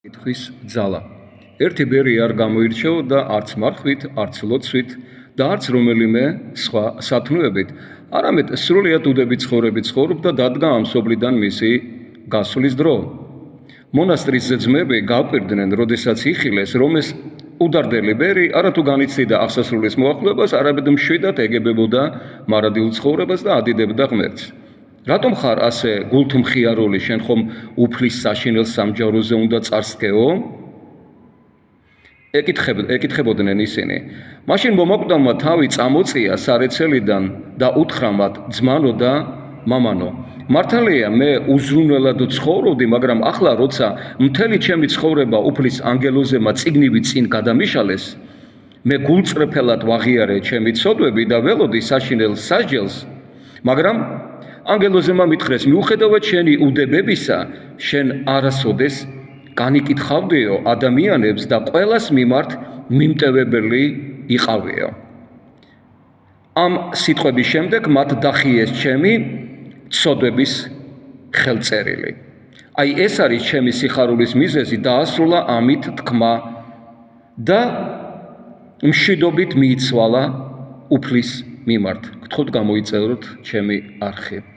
კითხვის ძალა. ერთი ბერი არ გამოირჩეოდა არც მარხვით, არც ლოცვით და არც რომელიმე სხვა სათნოებით, არამედ სრულიად უდებით ცხოვრებით ცხოვრობდა და დადგა ამ სოფლიდან მისი გასვლის დრო. მონასტრის ძმები გავყირდნენ, როდესაც იხილეს, რომ ეს უდარდელი ბერი არათუ განიცდიდა აღსასრულის მოახლოებას, არამედ მშვიდად ეგებებოდა მარადილ ცხოვრებას და ადიდებდა ღმერთს. რატომ ხარ ასე გულთმხიარული, შენ ხომ უფლის საშინელ სამჯაროზე უნდა წარსდგეო? ეკითხებოდნენ ისინი. მაშინ მომაკვდავმა თავი წამოწია სარეცელიდან და უთხრა მათ, ძმანო და მამანო, მართალია მე უზრუნველად ცხოვრობდი, მაგრამ ახლა როცა მთელი ჩემი ცხოვრება უფლის ანგელოზებმა წიგნივით წინ გადამიშალეს, მე გულწრფელად ვაღიარე ჩემი ცოდვები და ველოდი საშინელ სასჯელს, მაგრამ ანგელოზებმა მითხრეს, მიუხედავად შენი უდებებისა, შენ არასოდეს განიკითხავდეო ადამიანებს და ყველას მიმართ მიმტევებელი იყავეო. ამ სიტყვების შემდეგ მათ დახიეს ჩემი ცოდვების ხელწერილი. აი ეს არის ჩემი სიხარულის მიზეზი, დაასრულა ამით თქმა და მშვიდობით მიიცვალა უფლის მიმართ. გთხოვთ გამოიწეროთ ჩემი არხი.